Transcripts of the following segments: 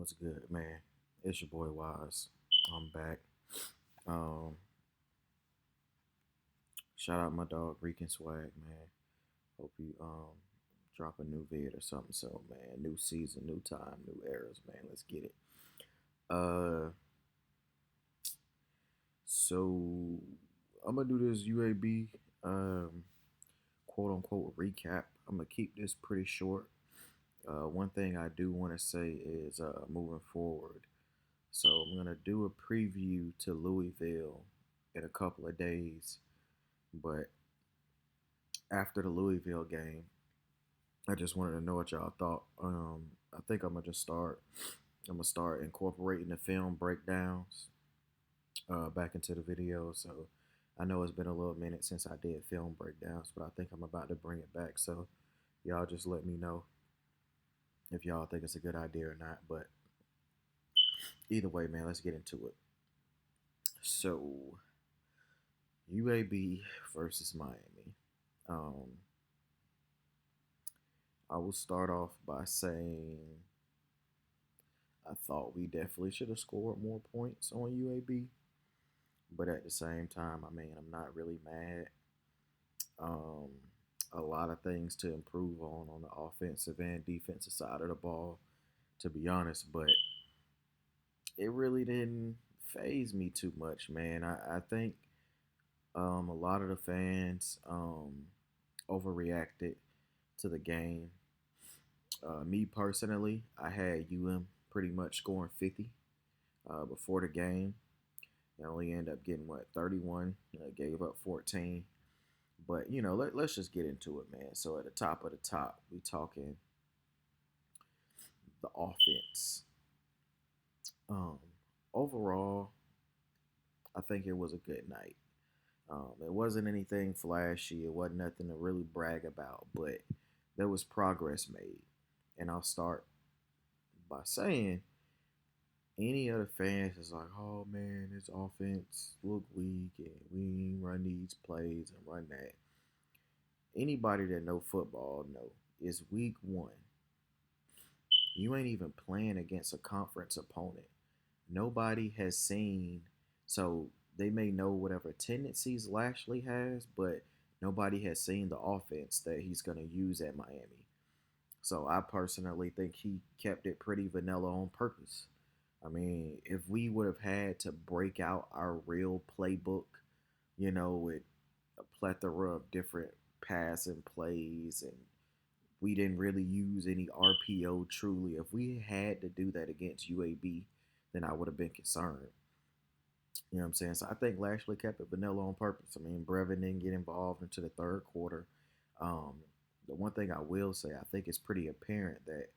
What's good, man? It's your boy Wise. I'm back. Um, Shout out my dog Reek and Swag, man. Hope you drop a new vid or something. So, man, new season, new time, new eras, man. Let's get it. Uh, so I'm gonna do this UAB quote unquote recap. I'm gonna keep this pretty short. One thing I do want to say is moving forward. So I'm gonna do a preview to Louisville in a couple of days. But after the Louisville game, I just wanted to know what y'all thought. I think I'm gonna just start. I'm gonna start incorporating the film breakdowns back into the video. So I know it's been a little minute since I did film breakdowns, but I think I'm about to bring it back. So y'all just let me know if y'all think it's a good idea or not. But either way, man, let's get into it. So UAB versus Miami. Um, I will start off by saying I thought we definitely should have scored more points on UAB, but at the same time, I mean, I'm not really mad. Um, a lot of things to improve on the offensive and defensive side of the ball, to be honest, but it really didn't phase me too much, man. I think a lot of the fans overreacted to the game. Me personally, I had pretty much scoring 50 before the game. They only end up getting what 31. Gave up 14. But let's just get into it, man. So at the top of the top, we talking the offense. Um, Overall, I think it was a good night. It wasn't anything flashy. It wasn't nothing to really brag about, but there was progress made. And I'll start by saying any other fans is like, oh man, this offense look weak and we ain't run these plays and run that. Anybody that know football know it's week one. You ain't even playing against a conference opponent. Nobody has seen, so they may know whatever tendencies Lashley has, but nobody has seen the offense that he's going to use at Miami. So I personally think he kept it pretty vanilla on purpose. I mean, if we would have had to break out our real playbook, with a plethora of different passing plays and we didn't really use any RPO truly. If we had to do that against UAB, then I would have been concerned. You know what I'm saying? So I think Lashley kept it vanilla on purpose. I mean, Brevin didn't get involved into the third quarter. Um, the one thing I will say, I think it's pretty apparent that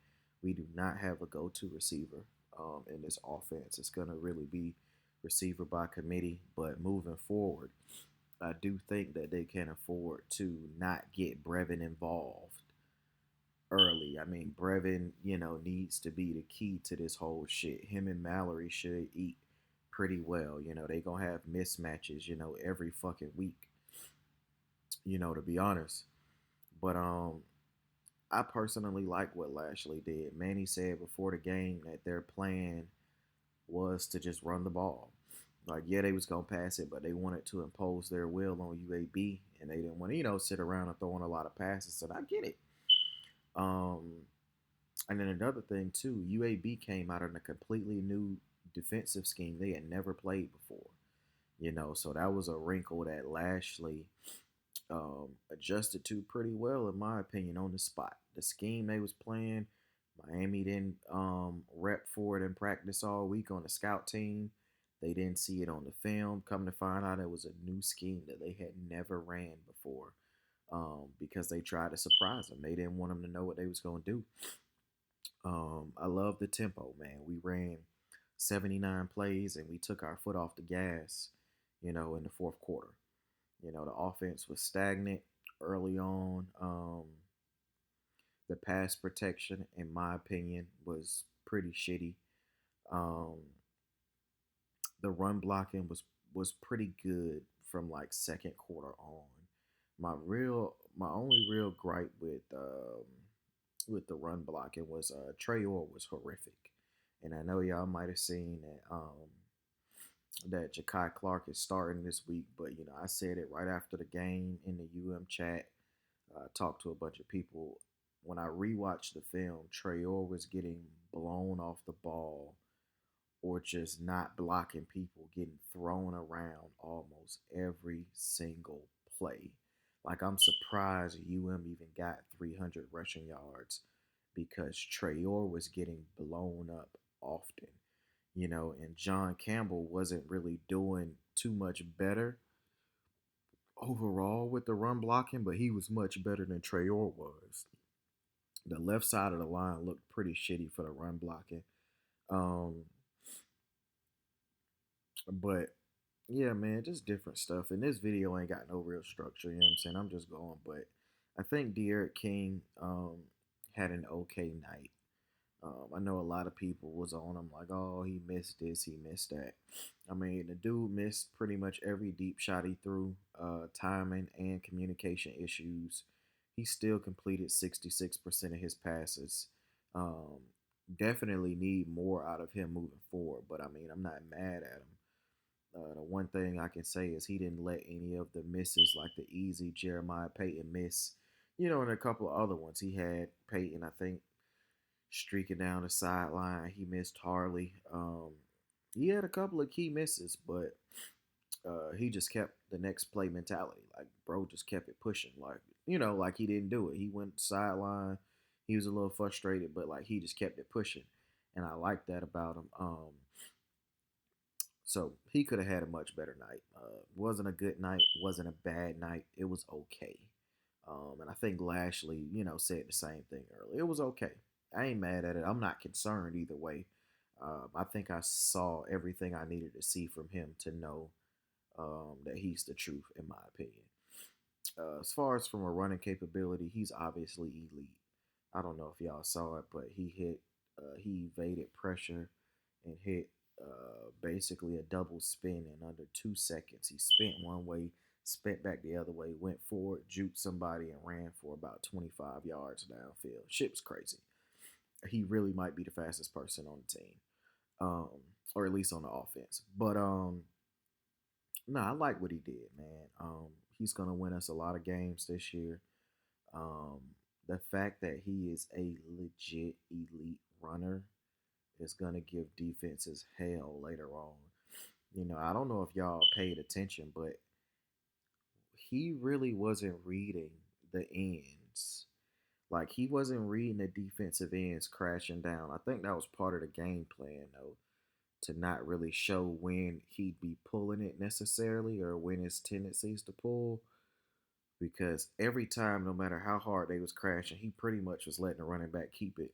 we do not have a go-to receiver in this offense. It's going to really be receiver by committee. But moving forward, I do think that they can afford to not get Brevin involved early. I mean, Brevin, needs to be the key to this whole shit. Him and Mallory should eat pretty well. They gonna have mismatches, every fucking week. To be honest. But I personally like what Lashley did. Manny said before the game that their plan was to just run the ball. Like, yeah, they was gonna pass it, but they wanted to impose their will on UAB, and they didn't want to, sit around and throwing a lot of passes. And I get it. Um, And then another thing too, UAB came out in a completely new defensive scheme they had never played before. So that was a wrinkle that Lashley adjusted to pretty well, in my opinion, on the spot. The scheme they was playing, Miami didn't rep for it in practice all week on the scout team. They didn't see it on the film. Come to find out, it was a new scheme that they had never ran before because they tried to surprise them. They didn't want them to know what they was going to do. I love the tempo, man. We ran 79 plays and we took our foot off the gas, in the fourth quarter. The offense was stagnant early on. The pass protection, in my opinion, was pretty shitty. Um, the run blocking was pretty good from like second quarter on. My only real gripe with the run blocking was Trey Orr was horrific. And I know y'all might have seen that Jakai Clark is starting this week, but I said it right after the game in the chat. Talked to a bunch of people. When I rewatched the film, Trayor was getting blown off the ball or just not blocking people, getting thrown around almost every single play. Like, I'm surprised even got 300 rushing yards because Trayor was getting blown up often, and John Campbell wasn't really doing too much better overall with the run blocking, but he was much better than Trayor was. The left side of the line looked pretty shitty for the run blocking. Um, but yeah, man, just different stuff. And this video ain't got no real structure, you know what I'm saying? I'm just going, but I think De'Aaron King had an okay night. I know a lot of people was on him like, oh, he missed this, he missed that. I mean, the dude missed pretty much every deep shot he threw, timing and communication issues. He still completed 66% of his passes. Um, Definitely need more out of him moving forward, but I mean, I'm not mad at him. The one thing I can say is he didn't let any of the misses, like the easy Jeremiah Payton miss, and a couple of other ones. He had Payton, I think, streaking down the sideline. He missed Harley. He had a couple of key misses, but he just kept the next play mentality. Like, bro just kept it pushing. Like, like he didn't do it. He went sideline. He was a little frustrated, but like he just kept it pushing. And I like that about him. So he could have had a much better night. Wasn't a good night. Wasn't a bad night. It was okay. And I think Lashley, said the same thing earlier. It was okay. I ain't mad at it. I'm not concerned either way. I think I saw everything I needed to see from him to know that he's the truth, in my opinion. As far as from a running capability, he's obviously elite. I don't know if y'all saw it, but he evaded pressure and hit basically a double spin in under 2 seconds. He spent one way, spent back the other way, went forward, juked somebody, and ran for about 25 yards downfield. Shit was crazy. He really might be the fastest person on the team, um, or at least on the offense. But no, I like what he did, man. He's gonna win us a lot of games this year. Um, the fact that he is a legit elite runner is gonna give defenses hell later on. I don't know if y'all paid attention, but he really wasn't reading the ends. Like, he wasn't reading the defensive ends crashing down. I think that was part of the game plan, though, to not really show when he'd be pulling it necessarily or when his tendencies to pull. Because every time, no matter how hard they was crashing, he pretty much was letting the running back keep it.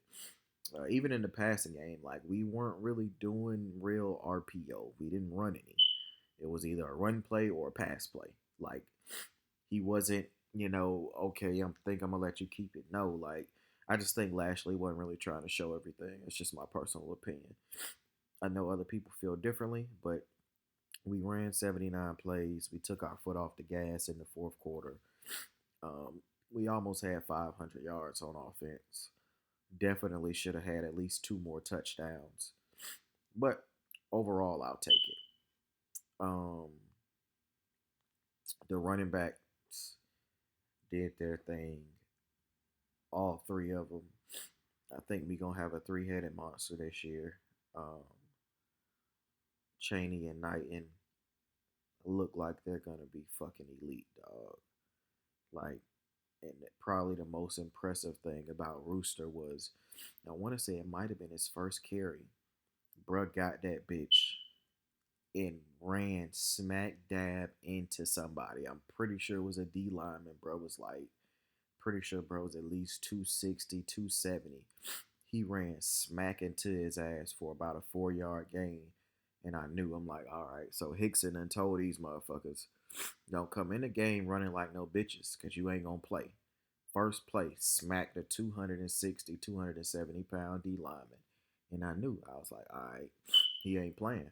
Even in the passing game, like, we weren't really doing real RPO. We didn't run any. It was either a run play or a pass play. Like, he wasn't, okay, I'm gonna let you keep it. No, like, I just think Lashley wasn't really trying to show everything. It's just my personal opinion. I know other people feel differently, but we ran 79 plays. We took our foot off the gas in the fourth quarter. We almost had 500 yards on offense. Definitely should have had at least two more touchdowns. But overall, I'll take it. Um, the running backs did their thing. All three of them. I think we're going to have a three-headed monster this year. Cheney and Knighton look like they're going to be fucking elite, dog. Like, and probably the most impressive thing about Rooster was, I want to say it might have been his first carry. Bruh got that bitch and ran smack dab into somebody. I'm pretty sure it was a D lineman. Bro was like, pretty sure bro was at least 260, 270. He ran smack into his ass for about a 4-yard gain. And I knew, I'm like, all right. So Hickson done told these motherfuckers, don't come in the game running like no bitches, because you ain't going to play. First play, smacked a 260, 270-pound D lineman. And I knew. I was like, all right, he ain't playing.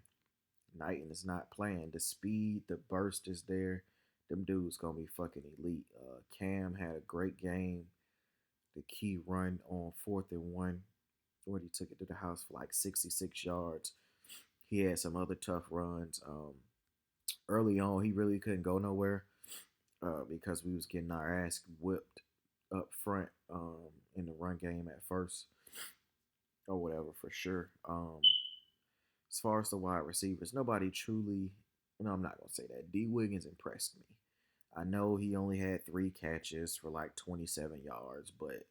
Knighton is not playing. The speed, the burst is there. Them dudes going to be fucking elite. Cam had a great game. The key run on 4th and 1 What he took it to the house for like 66 yards. He had some other tough runs. Early on, he really couldn't go nowhere because we was getting our ass whipped up front in the run game at first or whatever for sure. As far as the wide receivers, nobody truly. No, I'm not gonna say that. D Wiggins impressed me. I know he only had 3 catches for like 27 yards, but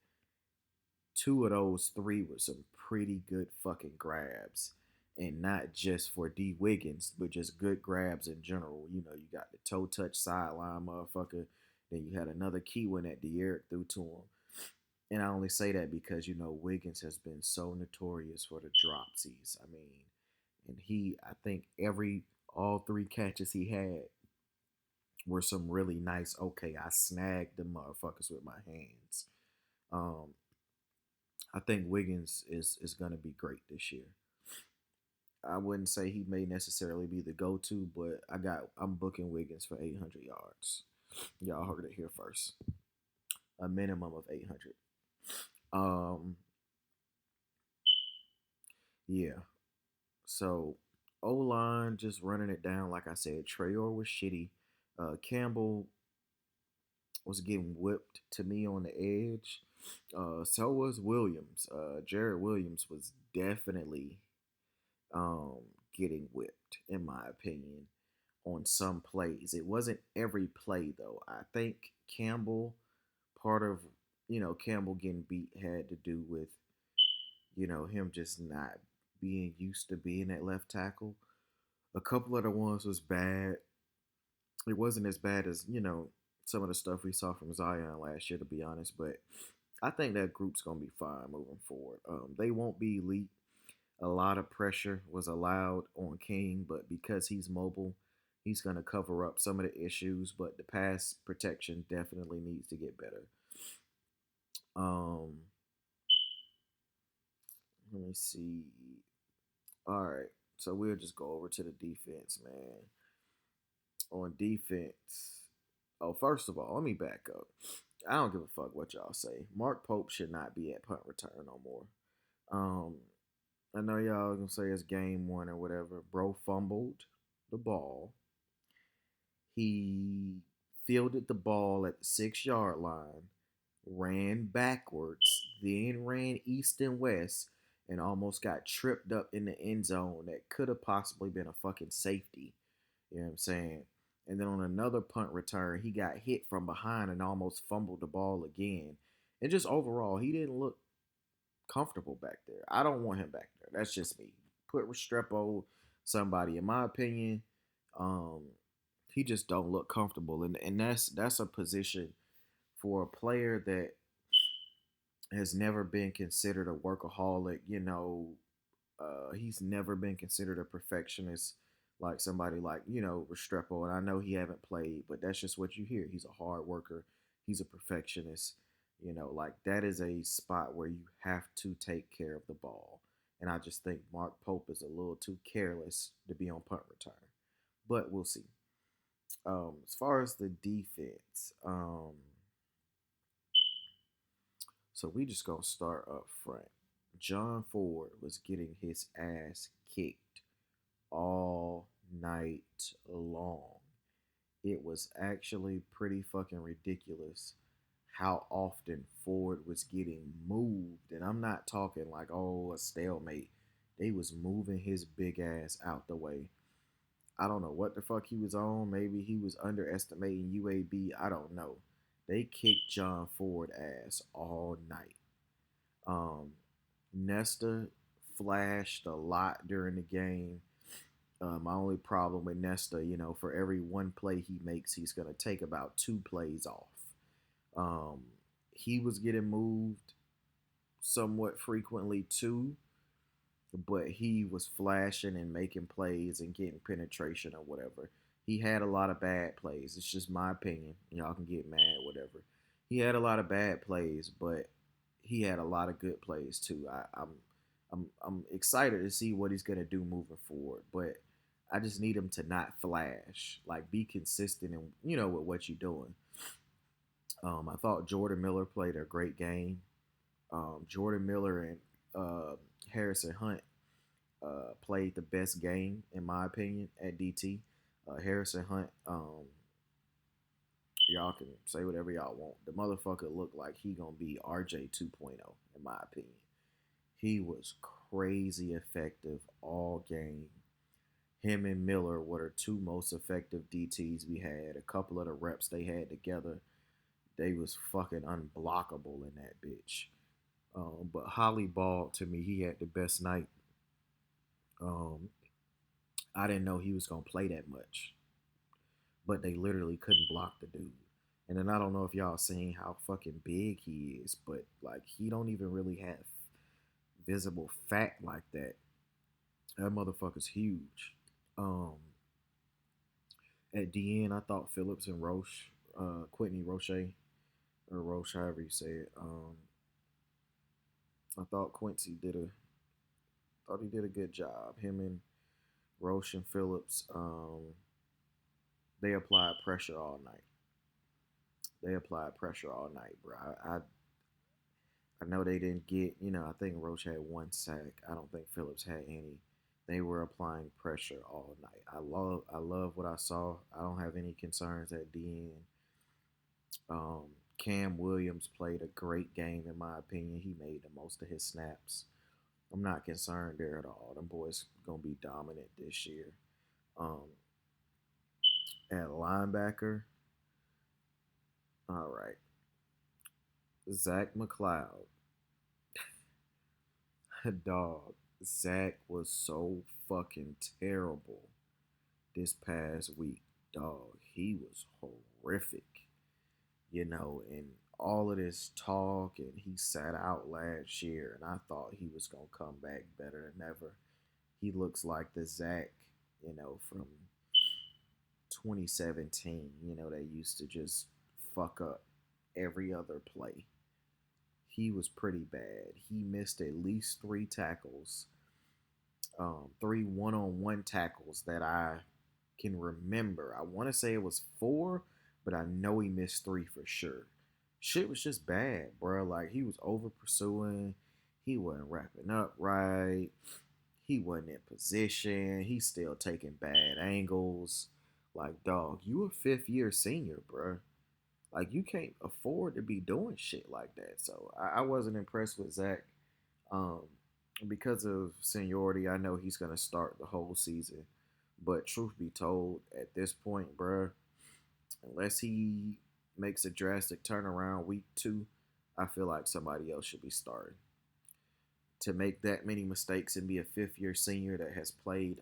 two of those three were some pretty good fucking grabs. And not just for D Wiggins, but just good grabs in general. You know, you got the toe touch sideline motherfucker. Then you had another key one that De'Aaron threw to him. And I only say that because, you know, Wiggins has been so notorious for the dropsies. I mean, and I think all 3 catches he had were some really nice, okay, I snagged the motherfuckers with my hands. Um, I think Wiggins is going to be great this year. I wouldn't say he may necessarily be the go-to, but I'm booking Wiggins for 800 yards. Y'all heard it here first. A minimum of 800. Um, yeah. So O line just running it down. Like I said, Trayor was shitty. Campbell was getting whipped to me on the edge. So was Williams. Jared Williams was definitely um, getting whipped, in my opinion, on some plays. It wasn't every play though. I think Campbell, part of Campbell getting beat had to do with him just not being used to being at left tackle. A couple of the ones was bad. It wasn't as bad as some of the stuff we saw from Zion last year, to be honest. But I think that group's gonna be fine moving forward. They won't be elite. A lot of pressure was allowed on King, but because he's mobile, he's going to cover up some of the issues. But the pass protection definitely needs to get better. Um, Let me see. All right, so we'll just go over to the defense, man. On defense, oh, first of all, let me back up. I don't give a fuck what y'all say. Mark Pope should not be at punt return no more. Um, I know y'all gonna say it's game one or whatever. Bro fumbled the ball. He fielded the ball at the 6 yard line, ran backwards, then ran east and west, and almost got tripped up in the end zone. That could have possibly been a fucking safety. You know what I'm saying? And then on another punt return, he got hit from behind and almost fumbled the ball again. And just overall, he didn't look comfortable back there. I don't want him back there. That's just me. Put Restrepo, somebody, in my opinion, um, he just don't look comfortable, and that's a position for a player that has never been considered a workaholic. He's never been considered a perfectionist like somebody like Restrepo. And I know he haven't played, but that's just what you hear. He's a hard worker. He's a perfectionist. Like that is a spot where you have to take care of the ball. And I just think Mark Pope is a little too careless to be on punt return. But we'll see. As far as the defense, so we just gonna start up front. John Ford was getting his ass kicked all night long. It was actually pretty fucking ridiculous how often Ford was getting moved. And I'm not talking like, oh, a stalemate. They was moving his big ass out the way. I don't know what the fuck he was on. Maybe he was underestimating UAB. I don't know. They kicked John Ford ass all night. Um, Nesta flashed a lot during the game. My only problem with Nesta, for every one play he makes, he's going to take about 2 plays off. Um, he was getting moved somewhat frequently too, but he was flashing and making plays and getting penetration or whatever. He had a lot of bad plays. It's just my opinion. Y'all can get mad, whatever. He had a lot of bad plays, but he had a lot of good plays too. I'm excited to see what he's gonna do moving forward, but I just need him to not flash, like be consistent and with what you're doing. I thought Jordan Miller played a great game. Jordan Miller and Harrison Hunt played the best game in my opinion at DT. Harrison Hunt, y'all can say whatever y'all want. The motherfucker looked like he gonna be RJ 2.0 in my opinion. He was crazy effective all game. Him and Miller were the two most effective DTs we had. A couple of the reps they had together, they was fucking unblockable in that bitch. But Holly Ball, to me, he had the best night. Um, I didn't know he was gonna play that much, but they literally couldn't block the dude. And then I don't know if y'all seen how fucking big he is, but like he don't even really have visible fat like that. That motherfucker's huge. Um, at the end, I thought Phillips and Roche, Quentin Roche, or Roche, however you say it. I thought Quincy did a, thought he did a good job. Him and Roche and Phillips, they applied pressure all night. They applied pressure all night, bro. I know they didn't get, I think Roche had one sack. I don't think Phillips had any. They were applying pressure all night. I love what I saw. I don't have any concerns at the end. Cam Williams played a great game in my opinion. He made the most of his snaps. I'm not concerned there at all. Them boys gonna be dominant this year. Um, at linebacker, all right, Zach McLeod, dog. Zach was so fucking terrible this past week, dog. He was horrific, and all of this talk, and he sat out last year, and I thought he was gonna come back better than ever. He looks like the Zach, from 2017. They used to just fuck up every other play. He was pretty bad. He missed at least three tackles, three one-on-one tackles that I can remember. I want to say it was four, but I know he missed three for sure. Shit was just bad, bro. Like he was over pursuing. He wasn't wrapping up right. He wasn't in position. He's still taking bad angles. Like, dog, you a fifth year senior, bro. Like, you can't afford to be doing shit like that. So I wasn't impressed with Zach. Um, because of seniority, I know he's gonna start the whole season. But truth be told, at this point, bro, unless he makes a drastic turnaround week two, I feel like somebody else should be starting. To make that many mistakes and be a fifth year senior that has played,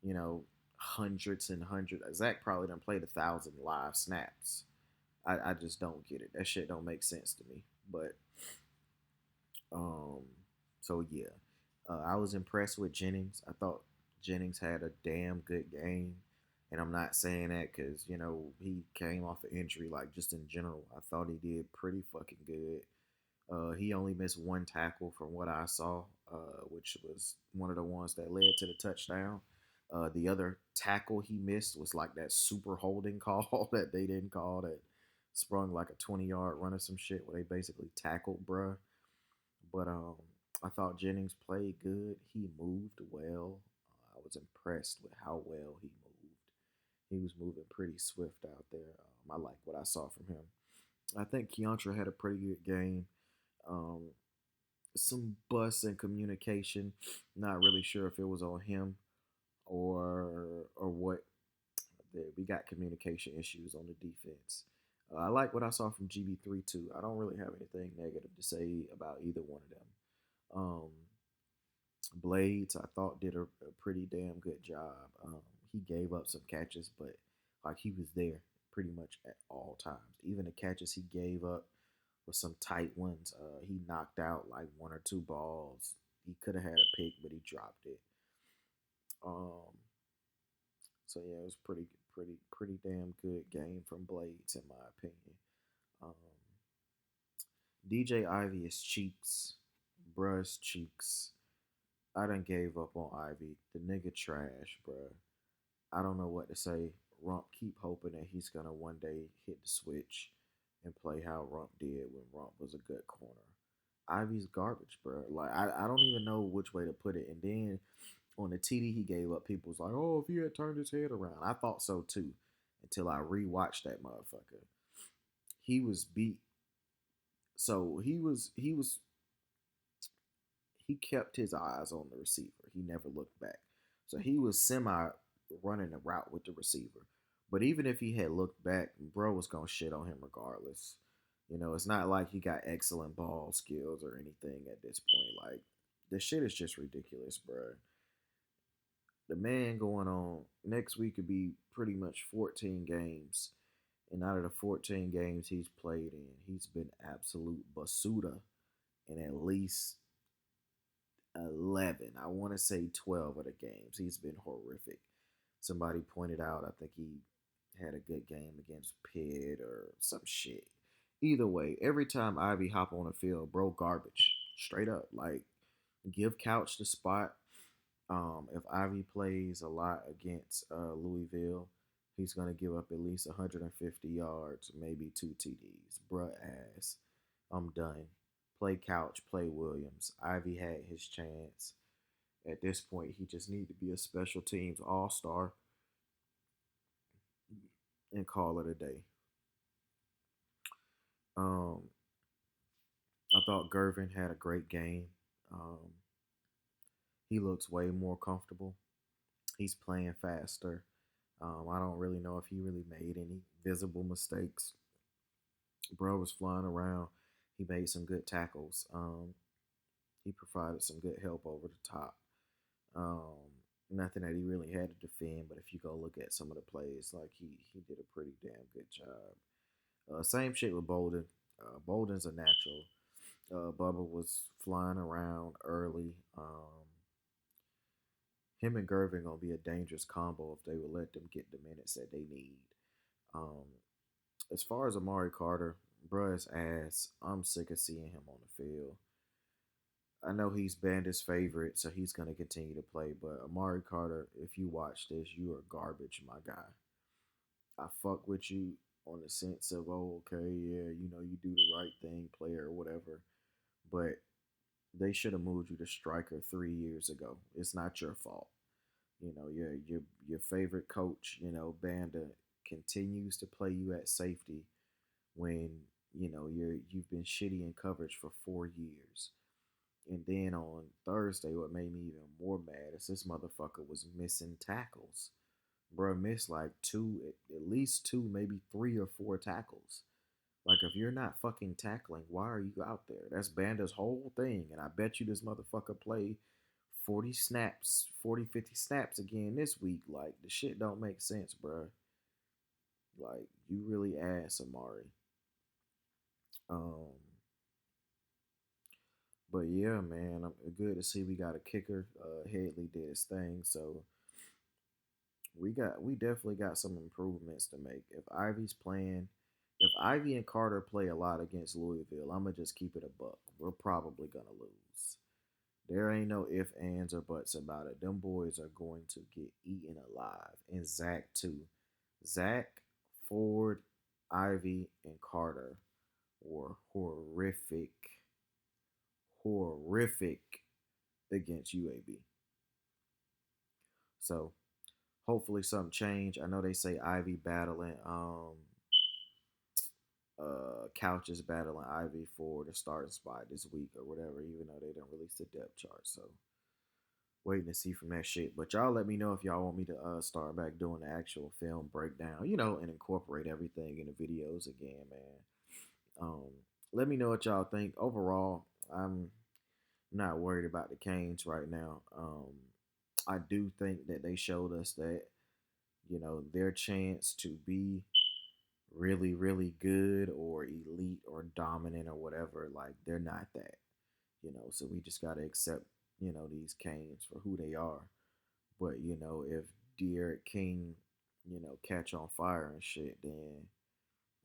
you know, hundreds and hundreds. Zach probably done played 1,000 live snaps. I just don't get it. That shit don't make sense to me. But um, so yeah, I was impressed with Jennings. I thought Jennings had a damn good game, and I'm not saying that because he came off an injury. Like just in general, I thought he did pretty fucking good. He only missed one tackle from what I saw, which was one of the ones that led to the touchdown. The other tackle he missed was like that super holding call that they didn't call that sprung like a 20-yard run or some shit where they basically tackled bruh. But I thought Jennings played good. He moved well. I was impressed with how well he moved. He was moving pretty swift out there. I like what I saw from him. I think Keontra had a pretty good game. Um, some bust in communication. Not really sure if it was on him or what. We got communication issues on the defense. I like what I saw from GB3 too. I don't really have anything negative to say about either one of them. Um, Blades, I thought did a pretty damn good job. He gave up some catches, but like he was there pretty much at all times. Even the catches he gave up with some tight ones. He knocked out like one or two balls. He could have had a pick, but he dropped it. Um, so yeah, it was pretty damn good game from Blades in my opinion. Um, DJ Ivy is cheeks, bruh's cheeks. I done gave up on Ivy. The nigga trash, bruh. I don't know what to say. Rump keep hoping that he's gonna one day hit the switch and play how Rump did when Rump was a good corner. Ivy's garbage, bro. Like I don't even know which way to put it. And then on the TD he gave up, people was like, "Oh, if he had turned his head around," I thought so too, until I rewatched that motherfucker. He was beat. So he kept his eyes on the receiver. He never looked back. So he was semi running a route with the receiver. But even if he had looked back, bro was gonna shit on him regardless. You know, it's not like he got excellent ball skills or anything at this point. Like the shit is just ridiculous, bro. The man going on next week could be pretty much 14 games. And out of the 14 games he's played in, he's been absolute basuda in at least 11. I want to say 12 of the games. He's been horrific. Somebody pointed out, I think he had a good game against Pitt or some shit. Either way, every time Ivy hop on the field, bro, garbage. Straight up. Like, give Couch the spot. If Ivy plays a lot against Louisville, he's going to give up at least 150 yards, maybe two TDs. Bruh ass. I'm done. Play Couch, play Williams. Ivy had his chance. At this point, he just need to be a special teams all-star and call it a day. Um, I thought Gervin had a great game. Um, he looks way more comfortable. He's playing faster. I don't really know if he really made any visible mistakes. Bro was flying around. He made some good tackles. He provided some good help over the top. Um, Nothing that he really had to defend, but if you go look at some of the plays, like he did a pretty damn good job. Same shit with Bolden. Bolden's a natural. Bubba was flying around early. Him and Gervin gonna be a dangerous combo if they would let them get the minutes that they need. Um, as far as Amari Carter, bruh's ass, I'm sick of seeing him on the field. I know he's Bandit's favorite, so he's gonna continue to play. But Amari Carter, if you watch this, you are garbage, my guy. I fuck with you on the sense of, oh, okay, yeah, you know, you do the right thing, player or whatever. But they should have moved you to striker 3 years ago. It's not your fault. You know, your favorite coach, you know, Banda continues to play you at safety when, you know, you've been shitty in coverage for 4 years. And then on Thursday, what made me even more mad is this motherfucker was missing tackles. Bro missed like two, at least two, maybe three or four tackles. Like, if you're not fucking tackling, why are you out there? That's Banda's whole thing. And I bet you this motherfucker play 40 snaps, 40, 50 snaps again this week. Like, the shit don't make sense, bro. Like, you really ass Amari. Um, but yeah, man, I'm good to see we got a kicker. Headley did his thing, so we definitely got some improvements to make. If Ivy and Carter play a lot against Louisville, I'm gonna just keep it a buck. We're probably gonna lose. There ain't no ifs, ands, or buts about it. Them boys are going to get eaten alive. And Zach, too. Zach, Ford, Ivy, and Carter were horrific against UAB. So hopefully something change. I know they say Ivy battling Couch is battling Ivy for the starting spot this week or whatever, even though they didn't release the depth chart. So waiting to see from that shit. But y'all let me know if y'all want me to start back doing the actual film breakdown, you know, and incorporate everything in the videos again, man. Um, Let me know what y'all think. Overall, I'm not worried about the Canes right now. I do think that they showed us that, you know, their chance to be really, really good or elite or dominant or whatever, like they're not that, you know. So we just gotta accept, you know, these Canes for who they are. But you know, if De'Aaron King, you know, catch on fire and shit, then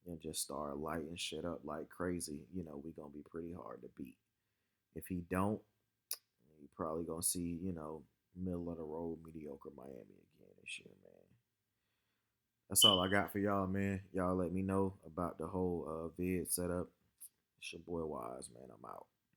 and just start lighting shit up like crazy, you know, we gonna be pretty hard to beat. If he don't, you probably gonna see, you know, middle of the road mediocre Miami again this year, man. That's all I got for y'all, man. Y'all let me know about the whole vid setup. It's your boy Wise, man. I'm out.